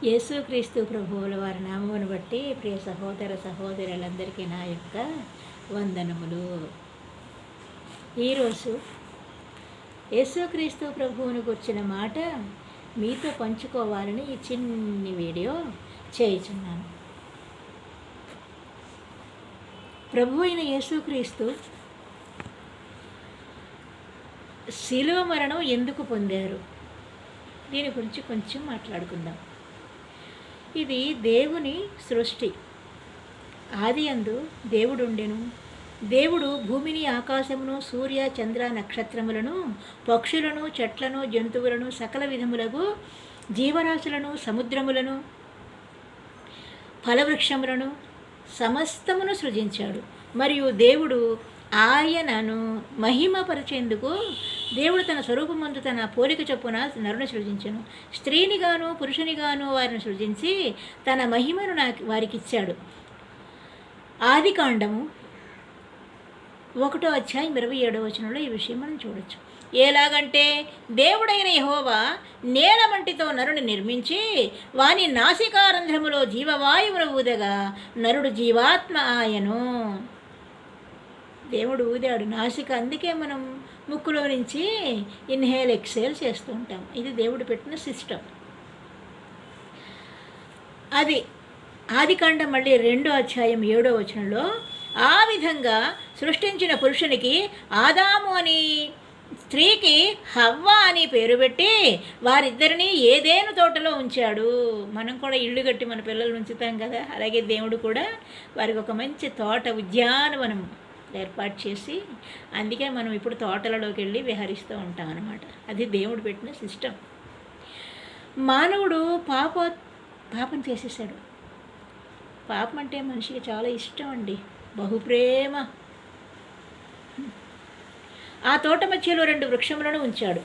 యేసుక్రీస్తు ప్రభువుల వారి నామమును బట్టి ప్రియ సహోదర సహోదరులందరికీ నా యొక్క వందనములు. ఈరోజు యేసుక్రీస్తు ప్రభువును గుర్చిన మాట మీతో పంచుకోవాలని ఈ చిన్ని వీడియో చేయుచున్నాను. ప్రభు అయిన యేసుక్రీస్తు శిలువ మరణం ఎందుకు పొందారు, దీని గురించి కొంచెం మాట్లాడుకుందాం. ఇది దేవుని సృష్టి. ఆదియందు దేవుడుండెను. దేవుడు భూమిని, ఆకాశమును, సూర్య చంద్ర నక్షత్రములను, పక్షులను, చెట్లను, జంతువులను, సకల విధములకు జీవరాశులను, సముద్రములను, ఫలవృక్షములను సమస్తమును సృజించాడు. మరియు దేవుడు ఆయనను మహిమపరిచేందుకు దేవుడు తన స్వరూపమందు తన పోలిక చొప్పున నరుని సృజించెను. స్త్రీనిగాను పురుషునిగాను వారిని సృజించి తన మహిమను వారికి ఇచ్చాడు. ఆదికాండము 1:27 ఈ విషయం మనం చూడొచ్చు. ఎలాగంటే, దేవుడైన యెహోవా నేల మంటితో నరుని నిర్మించి వాని నాసికారంధ్రములో జీవవాయువును ఊదగా నరుడు జీవాత్మ ఆయను. దేవుడు ఊదాడు నాసిక. అందుకే మనం ముక్కులో నుంచి ఇన్హేల్ ఎక్సేల్ చేస్తూ ఉంటాం. ఇది దేవుడు పెట్టిన సిస్టమ్. అది ఆదికాండం మళ్ళీ 2:7 ఆ విధంగా సృష్టించిన పురుషునికి ఆదాము అని, స్త్రీకి హవ్వ అని పేరు పెట్టి వారిద్దరిని ఏదేను తోటలో ఉంచాడు. మనం కూడా ఇల్లు కట్టి మన పిల్లలు ఉంచుతాం కదా, అలాగే దేవుడు కూడా వారికి ఒక మంచి తోట, ఉద్యానవనం ఏర్పాటు చేసి, అందుకే మనం ఇప్పుడు తోటలలోకి వెళ్ళి విహరిస్తూ ఉంటాం అన్నమాట. అది దేవుడు పెట్టిన సిస్టమ్. మానవుడు పాపం చేసేసాడు. పాపం అంటే మనిషికి చాలా ఇష్టం అండి, బహుప్రేమ. ఆ తోట మధ్యలో 2 వృక్షములను ఉంచాడు.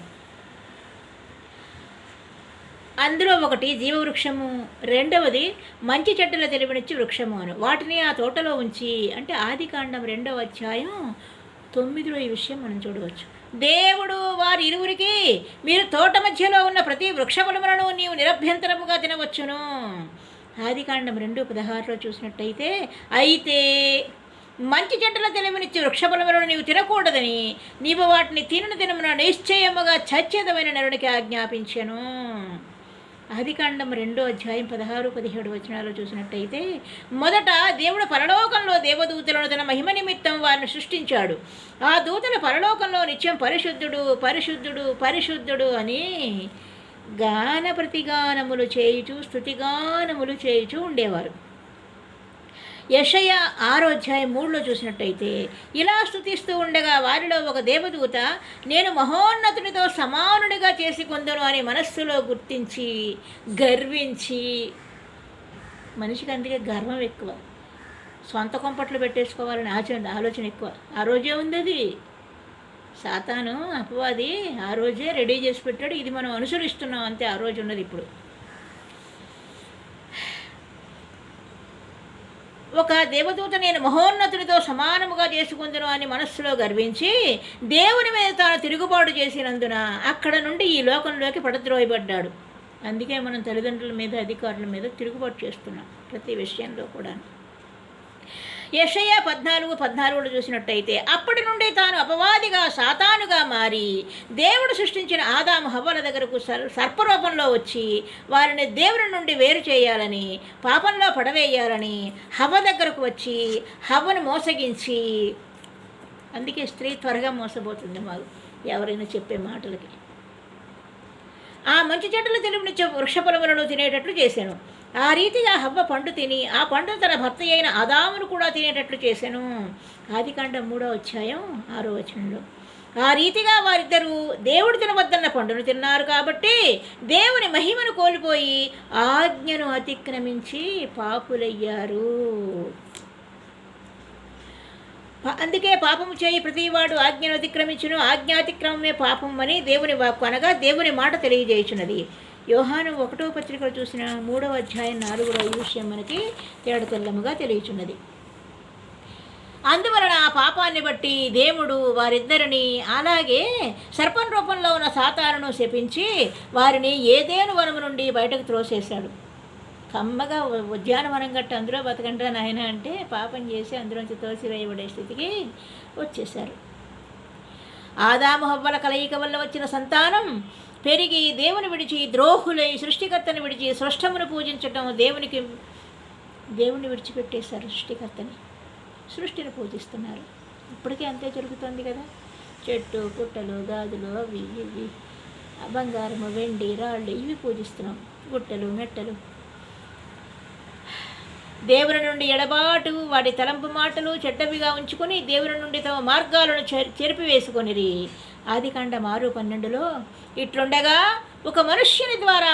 అందులో ఒకటి జీవవృక్షము, రెండవది మంచి చెట్టుల తెలివినిచ్చి వృక్షము అను. వాటిని ఆ తోటలో ఉంచి, అంటే ఆదికాండం 2:9 ఈ విషయం మనం చూడవచ్చు. దేవుడు వారి ఇరువురికి, మీరు తోట మధ్యలో ఉన్న ప్రతి వృక్షఫలములను నీవు నిరభ్యంతరముగా తినవచ్చును. ఆదికాండం 2:16 చూసినట్టయితే, అయితే మంచి చెట్టుల తెలివినిచ్చి వృక్షఫలములను నీవు తినకూడదని నీవు వాటిని తినని దినమున నిశ్చయముగా చచ్చేదమైన నరునికి ఆజ్ఞాపించెను. ఆదికాండం 2:16-17 చూసినట్టయితే, మొదట దేవుడు పరలోకంలో దేవదూతలను తన మహిమ నిమిత్తం వారిని సృష్టించాడు. ఆ దూతలు పరలోకంలో నిత్యం పరిశుద్ధుడు పరిశుద్ధుడు పరిశుద్ధుడు అని గాన ప్రతిగానములు చేయుచు స్తుతిగానములు చేయుచు ఉండేవారు. యెషయా 6:3 చూసినట్టయితే, ఇలా స్తుతిస్తూ ఉండగా వారిలో ఒక దేవదూత, నేను మహోన్నతునితో సమానునిగా చేసుకొందును అని మనస్సులో గుర్తించి గర్వించి, మనిషికి అందుకే గర్వం ఎక్కువ, సొంత కొంపట్లు పెట్టేసుకోవాలని ఆలోచన ఎక్కువ. ఆ రోజే ఉంది అది. సాతాను అపవాది ఆ రోజే రెడీ చేసి పెట్టాడు. ఇది మనం అనుసరిస్తున్నాం అంతే. ఆ రోజు ఉన్నది ఇప్పుడు. ఒక దేవదూత నేను మహోన్నతునితో సమానముగా చేసుకుందును అని మనస్సులో గర్వించి దేవుని మీద తాను తిరుగుబాటు చేసినందున అక్కడ నుండి ఈ లోకంలోకి పడద్రోయబడ్డాడు. అందుకే మనం తల్లిదండ్రుల మీద, అధికారుల మీద తిరుగుబాటు చేస్తున్నాం ప్రతి విషయంలో కూడా. యెషయా 14:14 చూసినట్టయితే, అప్పటి నుండి తాను అపవాదిగా సాతానుగా మారి దేవుడు సృష్టించిన ఆదాము హవ్వల దగ్గరకు సర్పరూపంలో వచ్చి వారిని దేవుని నుండి వేరు చేయాలని, పాపంలో పడవేయాలని హవ్వ దగ్గరకు వచ్చి హవ్వను మోసగించి, అందుకే స్త్రీ త్వరగా మోసపోతుంది మాకు ఎవరైనా చెప్పే మాటలకి. ఆ మంచి చెట్టుల తెలివినిచ్చే వృక్షఫలములను తినేటట్లు చేశాను. ఆ రీతిగా హవ్వ పండు తిని ఆ పండు తన భర్త అయిన ఆదామును కూడా తినేటట్లు చేశాను. ఆదికాండం 3:6 ఆ రీతిగా వారిద్దరూ దేవుడు తినవద్దన్న పండును తిన్నారు కాబట్టి దేవుని మహిమను కోల్పోయి ఆజ్ఞను అతిక్రమించి పాపులయ్యారు. అందుకే పాపము చేయి ప్రతివాడు ఆజ్ఞను అతిక్రమించును, ఆజ్ఞాతిక్రమమే పాపం అని దేవుని వాక్కు అనగా దేవుని మాట తెలియజేయుచున్నది. యోహాను 1వ పత్రిక చూసిన 3:4 ఈ విషయం మనకి తేడతెల్లముగా తెలియచున్నది. అందువలన ఆ పాపాన్ని బట్టి దేవుడు వారిద్దరిని అలాగే సర్పం రూపంలో ఉన్న సాతానును శపించి వారిని ఏదేను వనము నుండి బయటకు త్రోసేశాడు. కమ్మగా ఉద్యానవనం గట్ట అందులో బతకండ్రా నాయన అంటే పాపం చేసి అందులోంచి తోసివేయబడే స్థితికి వచ్చేశారు. ఆదాము హవ్వల కలయిక వల్ల వచ్చిన సంతానం పెరిగి దేవుని విడిచి ద్రోహులై సృష్టికర్తను విడిచి సృష్టమును పూజించటం, దేవుని విడిచిపెట్టేశారు. సృష్టికర్తని, సృష్టిని పూజిస్తున్నారు. ఇప్పటికే అంతే జరుగుతుంది కదా. చెట్టు పుట్టలు గాజులు అవి ఇవి బంగారము వెండి రాళ్ళు ఇవి పూజిస్తున్నాం. గుట్టలు మెట్టలు, దేవుని నుండి ఎడబాటు వాటి తలంపు మాటలు చెడ్డవిగా ఉంచుకొని దేవుని నుండి తమ మార్గాలను చెరిపివేసుకొనిరి. ఆదికాండం 6:12 ఇట్లుండగా ఒక మనుష్యుని ద్వారా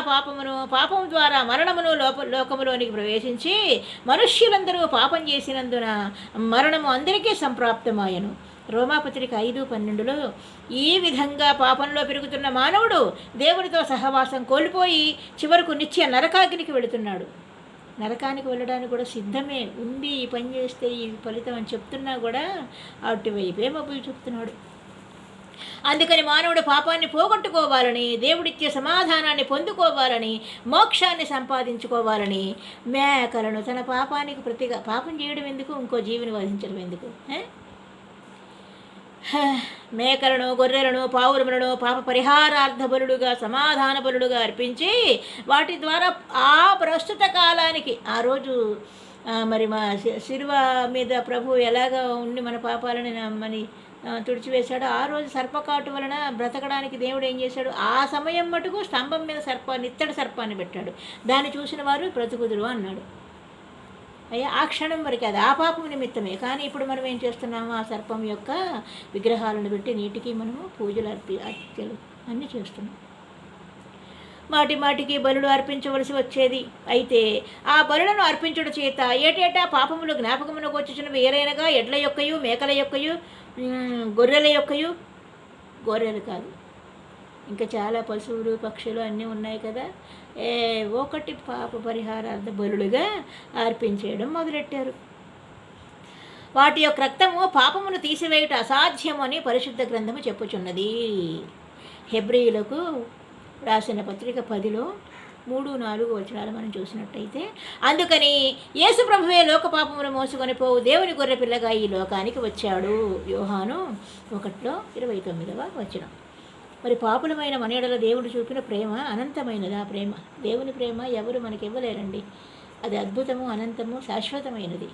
పాపము ద్వారా మరణమును లోకములోనికి ప్రవేశించి మనుష్యులందరూ పాపం చేసినందున మరణము అందరికీ సంప్రాప్తమాయను. రోమాపత్రిక 5:12 ఈ విధంగా పాపంలో పెరుగుతున్న మానవుడు దేవునితో సహవాసం కోల్పోయి చివరకు నిత్య నరకాగ్నికి వెళుతున్నాడు. నరకానికి వెళ్ళడానికి కూడా సిద్ధమే ఉంది. ఈ పని చేస్తే ఈ ఫలితం అని చెప్తున్నా కూడా అటువైపే మొగ్గులు చూపుతున్నాడు. అందుకని మానవుడు పాపాన్ని పోగొట్టుకోవాలని, దేవుడిచ్చే సమాధానాన్ని పొందుకోవాలని, మోక్షాన్ని సంపాదించుకోవాలని మేకలను తన పాపానికి ప్రతిగా, పాపం చేయడం ఎందుకు, ఇంకో జీవిని వధించడం ఎందుకు, మేకలను గొర్రెలను పావురములను పాప పరిహారార్థ బలుడుగా సమాధాన బలుడుగా అర్పించి వాటి ద్వారా ఆ ప్రస్తుత కాలానికి ఆ రోజు మరి మా శిలువ మీద ప్రభు ఎలాగ ఉండి మన పాపాలని మరి తుడిచివేశాడు. ఆ రోజు సర్పకాటు వలన బ్రతకడానికి దేవుడు ఏం చేశాడు, ఆ సమయం మటుకు స్తంభం మీద ఇత్తడి సర్పాన్ని పెట్టాడు. దాన్ని చూసిన వారు బ్రతుకుదురు అన్నాడు. అయ్యా ఆ క్షణం వరకు అది ఆ పాపం నిమిత్తమే. కానీ ఇప్పుడు మనం ఏం చేస్తున్నాము, ఆ సర్పం యొక్క విగ్రహాలను పెట్టి నీటికి మనము పూజలు అర్చలు అన్నీ చేస్తున్నాం. మాటికి బలులు అర్పించవలసి వచ్చేది. అయితే ఆ బలులను అర్పించుట చేత ఏటేటా పాపములు జ్ఞాపకమునకు వచ్చుచున్నవి ఏరైనగా ఎడ్ల యొక్కయు మేకల యొక్కయు గొర్రెల యొక్కయు, గొర్రెలు కాదు ఇంకా చాలా పశువులు పక్షులు అన్నీ ఉన్నాయి కదా, ఒకటి పాప పరిహారార్థ బలులుగా అర్పించేయడం మొదలెట్టారు. వాటి యొక్క రక్తము పాపమును తీసివేయుట అసాధ్యము అని పరిశుద్ధ గ్రంథము చెప్పుచున్నది. హెబ్రీయులకు రాసిన పత్రిక 10:3-4 మనం చూసినట్టయితే, అందుకని యేసు ప్రభువే లోక పాపమును మోసుకొని పోవు దేవుని గొర్రె పిల్లగా ఈ లోకానికి వచ్చాడు. యోహాను 1:29. మరి పాపులమైన మనయడల దేవుడు చూపిన ప్రేమ అనంతమైనది. ఆ ప్రేమ, దేవుని ప్రేమ ఎవరు మనకి ఇవ్వలేరండి. అది అద్భుతము, అనంతము, శాశ్వతమైనది.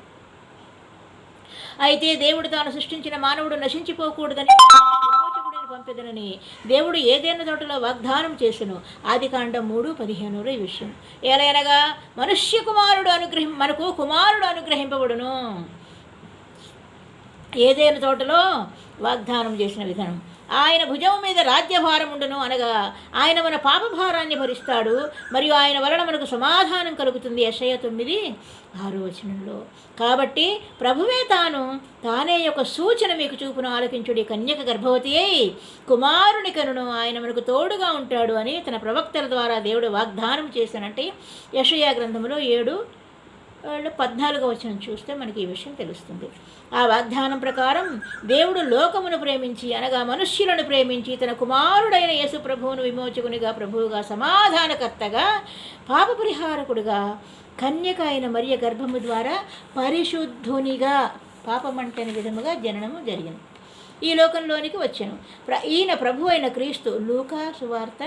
అయితే దేవుడు తాను సృష్టించిన మానవుడు నశించిపోకూడదని విమోచకుడిని పంపెదనని దేవుడు ఏదైనా తోటలో వాగ్దానం చేసెను. ఆదికాండం 3:15 ఈ విషయం. ఏలైనగా మనకు కుమారుడు అనుగ్రహింపబడును. ఏదైనా తోటలో వాగ్దానం చేసిన విధానం, ఆయన భుజం మీద రాజ్యభారం ఉండును, అనగా ఆయన మన పాపభారాన్ని భరిస్తాడు మరియు ఆయన వలన మనకు సమాధానం కలుగుతుంది. యెషయా 9:6 కాబట్టి ప్రభువే తానే యొక్క సూచన మీకు చూపును ఆలకించుడి. కన్యక గర్భవతి అయి కుమారుని కనును, ఆయన మనకు తోడుగా ఉంటాడు అని తన ప్రవక్తల ద్వారా దేవుడు వాగ్దానం చేశానంటే యెషయా గ్రంథంలో 7:14 చూస్తే మనకి ఈ విషయం తెలుస్తుంది. ఆ వాగ్దానం ప్రకారం దేవుడు లోకమును ప్రేమించి, అనగా మనుష్యులను ప్రేమించి, తన కుమారుడైన యేసు ప్రభువును విమోచకునిగా, ప్రభువుగా, సమాధానకర్తగా, పాప పరిహారకుడుగా, కన్యక అయిన మరియ గర్భము ద్వారా పరిశుద్ధునిగా, పాపమంటని విధముగా జననము జరిగింది. ఈ లోకంలోనికి వచ్చాను. ఈయన ప్రభు అయిన క్రీస్తు. లూకా సువార్త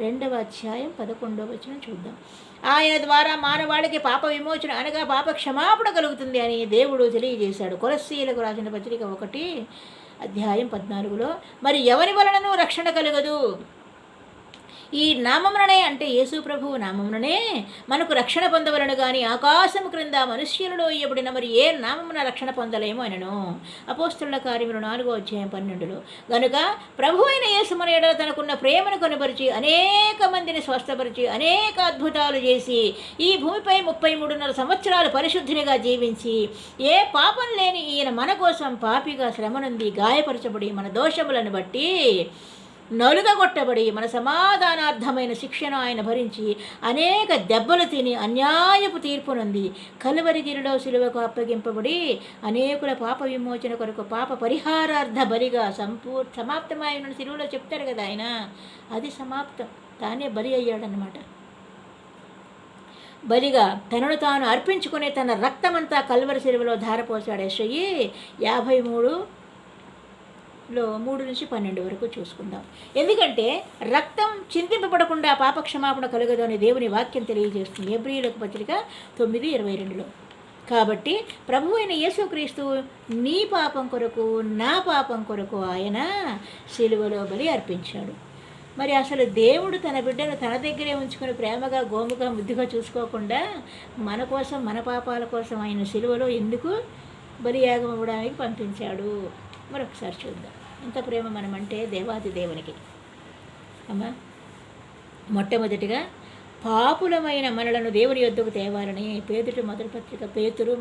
2:11 చూద్దాం. ఆయన ద్వారా మానవాళికి పాప విమోచన, అనగా పాప క్షమాపణ కలుగుతుంది అని దేవుడు తెలియజేశాడు. కొలస్సీలకు రాసిన పత్రిక 1:14 మరి ఎవరి వలనను రక్షణ కలుగదు, ఈ నామముననే, అంటే యేసు ప్రభువు నామముననే మనకు రక్షణ పొందవలను కానీ ఆకాశము క్రింద మనుష్యులలో ఇయ్యబడిన మరి ఏ నామమున రక్షణ పొందలేమో అనను. అపోస్తలుల కార్యములు 4:12 గనుక ప్రభు అయిన యేసు మన ఎడల తనకున్న ప్రేమను కనుపరిచి అనేక మందిని స్వస్థపరిచి అనేక అద్భుతాలు చేసి ఈ భూమిపై 33.5 సంవత్సరాలు పరిశుద్ధినిగా జీవించి ఏ పాపం లేని ఈయన మన కోసం పాపిగా శ్రమనుంది, గాయపరచబడి, మన దోషములను బట్టి నలుగగొట్టబడి, మన సమాధానార్థమైన శిక్షను ఆయన భరించి అనేక దెబ్బలు తిని అన్యాయపు తీర్పునుంది, కలువరిగిరిలో సిలువకు అప్పగింపబడి అనేకుల పాప విమోచన కొరకు పాప పరిహారార్థ బలిగా సమాప్తమైన సిలువలో చెప్తారు కదా ఆయన, అది సమాప్తం, తానే బలి అయ్యాడనమాట. బలిగా తనను తాను అర్పించుకునే తన రక్తమంతా కల్వరి శిలువలో ధారపోసాడు యెషయి 53లో 3-12 వరకు చూసుకుందాం. ఎందుకంటే రక్తం చిందింపబడకుండా పాపక్షమాపణ కలుగదు అని దేవుని వాక్యం తెలియజేస్తుంది హెబ్రీయులకు పత్రిక 9:22లో. కాబట్టి ప్రభు అయిన యేసుక్రీస్తు నీ పాపం కొరకు నా పాపం కొరకు ఆయన శిలువలో బలి అర్పించాడు. మరి అసలు దేవుడు తన బిడ్డను తన దగ్గరే ఉంచుకుని ప్రేమగా గోముగా ముద్దుగా చూసుకోకుండా మన కోసం మన పాపాల కోసం ఆయన శిలువలో ఎందుకు బలియాగం అవ్వడానికి పంపించాడు? మరొకసారి చూద్దాం. ఎంత ప్రేమ మనమంటే దేవాది దేవునికి. అమ్మా, మొట్టమొదటిగా పాపులమైన మనలను దేవుని యొద్దకు తేవాలని పేతురు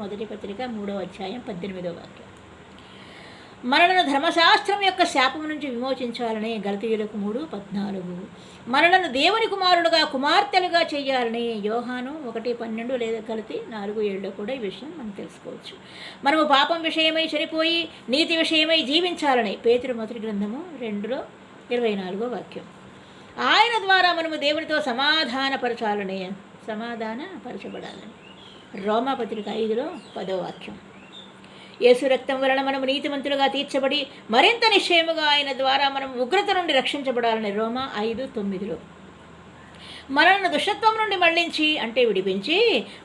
మొదటి పత్రిక 3వ అధ్యాయం 18వ వాక్యం. మనలను ధర్మశాస్త్రం యొక్క శాపం నుంచి విమోచించాలని గలతీయులకు 3:14. మనలను దేవుని కుమారులుగా కుమార్తెలుగా చేయాలని యోహాను 1:12 లేదా గలతీ 4:7 కూడా ఈ విషయం మనం తెలుసుకోవచ్చు. మనము పాపం విషయమై చనిపోయి నీతి విషయమై జీవించాలని పేతురు మొదటి గ్రంథము 2:24వ వాక్యం. ఆయన ద్వారా మనము దేవునితో సమాధానపరచబడాలని రోమాపత్రిక 5:10వ వాక్యం. యేసు రక్తం వలన మనము నీతిమంతులుగా తీర్చబడి మరింత నిశ్చయముగా ఆయన ద్వారా మనం ఉగ్రత నుండి రక్షించబడాలని రోమా 5:9లో. మనల్ని దుష్టత్వం నుండి మళ్లించి అంటే విడిపించి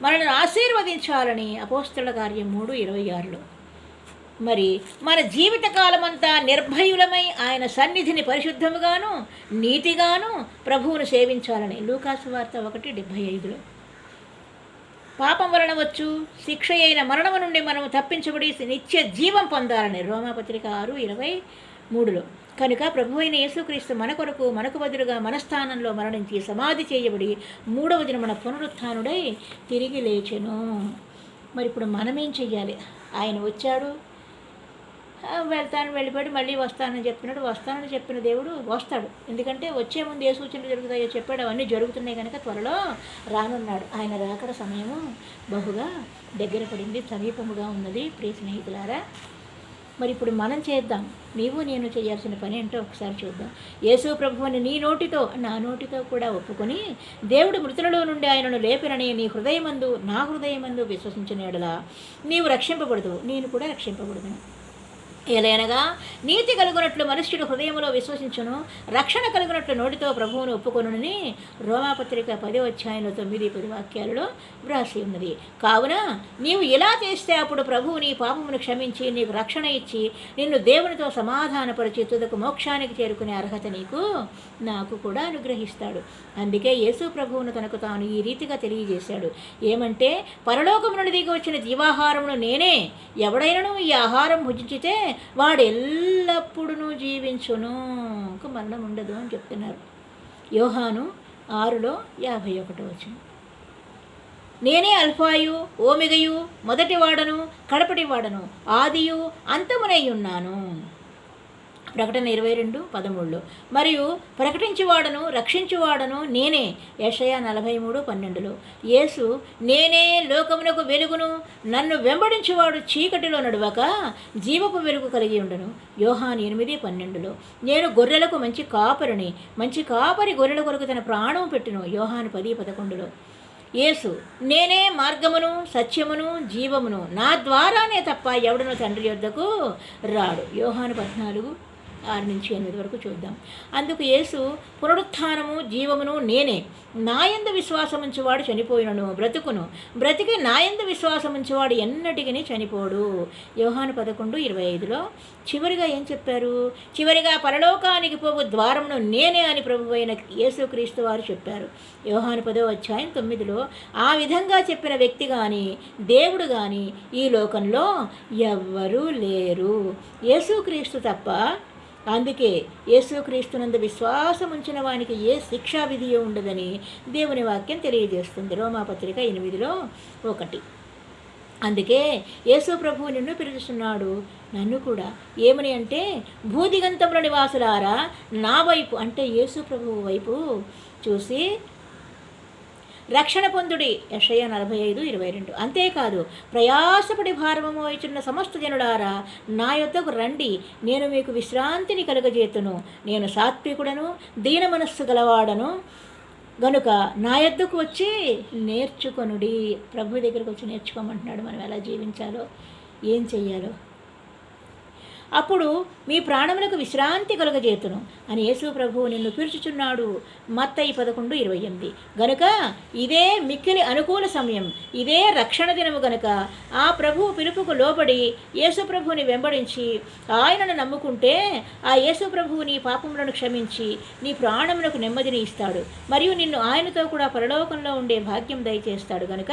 మనల్ని ఆశీర్వదించాలని అపోస్తలుల కార్యం 3:26లో. మరి మన జీవితకాలమంతా నిర్భయులమై ఆయన సన్నిధిని పరిశుద్ధముగాను నీతిగాను ప్రభువును సేవించాలని లూకాసు వార్త 1:75లో. పాపం వలన వచ్చు శిక్ష అయిన మరణము నుండి మనము తప్పించబడి నిత్య జీవం పొందాలని రోమాపత్రిక 6:23లో. కనుక ప్రభు అయిన యేసుక్రీస్తు మనకు బదులుగా మన స్థానంలో మరణించి సమాధి చేయబడి 3వ దినమున పునరుత్థానుడై తిరిగి లేచెను. మరి ఇప్పుడు మనమేం చెయ్యాలి? ఆయన వచ్చాడు, వెళ్ళిపోయాడు, మళ్ళీ వస్తానని చెప్పిన దేవుడు వస్తాడు. ఎందుకంటే వచ్చే ముందు ఏ సూచనలు జరుగుతాయో చెప్పాడు. అవన్నీ జరుగుతున్నాయి కనుక త్వరలో రానున్నాడు. ఆయన రాకడ సమయము బహుగా దగ్గర పడింది, సమీపముగా ఉన్నది. ప్రియ స్నేహితులారా, మరి ఇప్పుడు మనం చేద్దాం. నీవు నేను చేయాల్సిన పని ఏంటో ఒకసారి చూద్దాం. యేసు ప్రభువుని నీ నోటితో నా నోటితో కూడా ఒప్పుకొని దేవుడు మృతులలో నుండి ఆయనను లేపినని నీ హృదయమందు నా హృదయమందు విశ్వసించిన యెడల నీవు రక్షింపబడదు, నేను కూడా రక్షింపబడదును. ఎలయనగా నీతి కలుగునట్లు మనుష్యుడు హృదయంలో విశ్వసించును, రక్షణ కలుగునట్లు నోటితో ప్రభువును ఒప్పుకొనునని రోమాపత్రిక 10వ అధ్యాయంలో 9-10 వాక్యాలలో వ్రాసి ఉన్నది. కావున నీవు ఇలా చేస్తే అప్పుడు ప్రభువు నీ పాపమును క్షమించి నీకు రక్షణ ఇచ్చి నిన్ను దేవునితో సమాధానపరిచి తుదకు మోక్షానికి చేరుకునే అర్హత నీకు నాకు కూడా అనుగ్రహిస్తాడు. అందుకే యేసు ప్రభువును తనకు తాను ఈ రీతిగా తెలియజేశాడు. ఏమంటే, పరలోకము నుండి దిగి వచ్చిన జీవాహారమును నేనే, ఎవడైనను ఈ ఆహారం భుజించితే వాడు ఎల్లప్పుడూ జీవించును, మరణం ఉండదు అని చెప్తున్నారు. యోహాను 6:51. నేనే అల్ఫాయు ఓమెగయు, మొదటివాడను కడపటివాడను, ఆదియు అంతమునై ఉన్నాను. ప్రకటన 22:13. మరియు ప్రకటించువాడను రక్షించువాడను నేనే. యెషయా 43:12. యేసు నేనే లోకమునకు వెలుగును, నన్ను వెంబడించువాడు చీకటిలో నడవక జీవపు వెలుగు కలిగి ఉండను. యోహాను 8:12. నేను గొర్రెలకు మంచి కాపరిని, మంచి కాపరి గొర్రెల కొరకు తన ప్రాణం పెట్టును. యోహాను 10:11. యేసు నేనే మార్గమును సత్యమును జీవమును, నా ద్వారానే తప్ప ఎవడను తండ్రి యొద్దకు రాడు. యోహాను 14:6-8 వరకు చూద్దాం. అందుకు యేసు పునరుత్థానము జీవమును నేనే, నాయందు విశ్వాసముంచువాడు చనిపోయినను బ్రతుకును, బ్రతికి నాయందు విశ్వాసముంచువాడు ఎన్నటికీ చనిపోడు. యోహాను 11:25లో. చివరిగా ఏం చెప్పారు? చివరిగా పరలోకానికి పోవు ద్వారమును నేనే అని ప్రభువైన యేసుక్రీస్తు వారు చెప్పారు. యోహాను 10వ అధ్యాయం 9లో. ఆ విధంగా చెప్పిన వ్యక్తి కానీ దేవుడు కానీ ఈ లోకంలో ఎవ్వరూ లేరు, యేసుక్రీస్తు తప్ప. అందుకే యేసుక్రీస్తునందు విశ్వాసం ఉంచిన వానికి ఏ శిక్షా విధియో ఉండదని దేవుని వాక్యం తెలియజేస్తుంది. రోమాపత్రిక 8:1. అందుకే యేసు ప్రభువు నిన్ను పిలుస్తున్నాడు, నన్ను కూడా. ఏమని అంటే, భూదిగంతముల నివాసులారా నా వైపు అంటే యేసు ప్రభువు వైపు చూసి రక్షణ పొందుడి. యెషయా 45:22. అంతేకాదు, ప్రయాసపడి భారము మోయుచున్న సమస్త జనులారా నా యొద్దకు రండి, నేను మీకు విశ్రాంతిని కలుగజేతును. నేను సాత్వికుడను దీన మనస్సు గలవాడను గనుక నా యొద్దకు వచ్చి నేర్చుకొనుడి. ప్రభు దగ్గరకు వచ్చి నేర్చుకోమంటున్నాడు మనం ఎలా జీవించాలో, ఏం చెయ్యాలో. అప్పుడు మీ ప్రాణములకు విశ్రాంతి కలుగజేతును అని యేసు ప్రభువు నిన్ను పిలుచుచున్నాడు. మత్తయి 11:28. గనుక ఇదే మిక్కిలి అనుకూల సమయం, ఇదే రక్షణ దినము. గనుక ఆ ప్రభువు పిలుపుకు లోబడి యేసు ప్రభువుని వెంబడించి ఆయనను నమ్ముకుంటే ఆ యేసు ప్రభువు నీ పాపములను క్షమించి నీ ప్రాణములకు నెమ్మదిని ఇస్తాడు. మరియు నిన్ను ఆయనతో కూడా పరలోకంలో ఉండే భాగ్యం దయచేస్తాడు. గనుక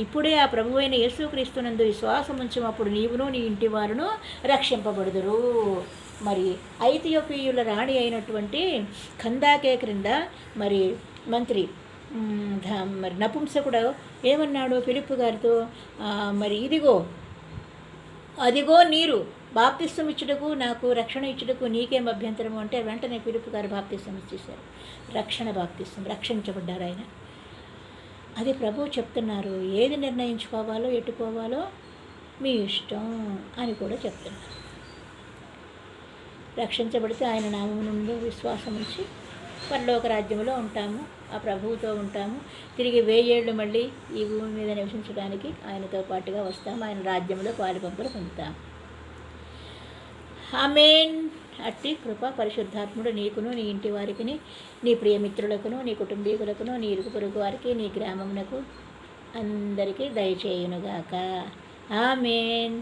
ఇప్పుడే ఆ ప్రభువైన యేసుక్రీస్తునందు విశ్వాసం ఉంచినప్పుడు నీవును నీ ఇంటి వారును రక్షింపబడు. మరి ఐథియోపియుల రాణి అయినటువంటి కందాకే క్రింద మరి మంత్రి మరి నపుంసకుడు ఏమన్నాడు ఫిలిప్పు గారితో, మరి అదిగో నీరు బాప్తిస్వం ఇచ్చుటకు నాకు రక్షణ ఇచ్చుటకు నీకేం అభ్యంతరము అంటే వెంటనే ఫిలిప్పు గారు బాప్తిస్వం ఇచ్చేశారు. రక్షణ బాప్తిస్వం, రక్షించబడ్డారు ఆయన. అది ప్రభువు చెప్తున్నారు, ఏది నిర్ణయించుకోవాలో ఎట్టుకోవాలో మీ ఇష్టం అని కూడా చెప్తున్నారు. రక్షించబడితే ఆయన నామము నుండి విశ్వాసం ఉంచి పరలోక రాజ్యంలో ఉంటాము, ఆ ప్రభువుతో ఉంటాము. తిరిగి 1000 ఏళ్ళు మళ్ళీ ఈ భూమి మీద నివసించడానికి ఆయనతో పాటుగా వస్తాము, ఆయన రాజ్యంలో పాలుపంపులు పొందుతాము. ఆమేన్. అట్టి కృప పరిశుద్ధాత్ముడు నీకును నీ ఇంటి వారికి, నీ ప్రియమిత్రులకును నీ కుటుంబీకులకును నీ ఇరుగు పొరుగు వారికి నీ గ్రామమునకు అందరికీ దయచేయునుగాక. ఆమేన్.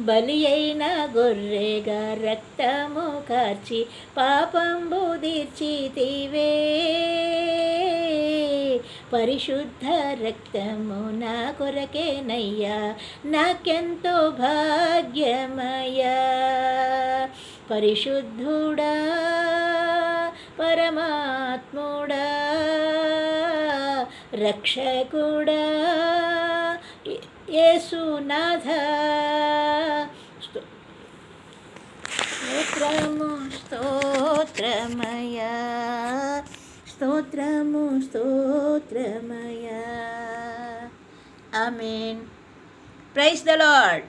బలి అయిన గొర్రెగా రక్తము కార్చి పాపంబు తీర్చితివే, పరిశుద్ధ రక్తము నా కొరకేనయ్యా, నాకెంతో భాగ్యమయ్యా. పరిశుద్ధుడా పరమాత్ముడా రక్షకుడా యేసునాథ, స్తోత్రము స్తోత్రమయా, స్తోత్రము స్తోత్రమయా. ఆమేన్. Praise the lord.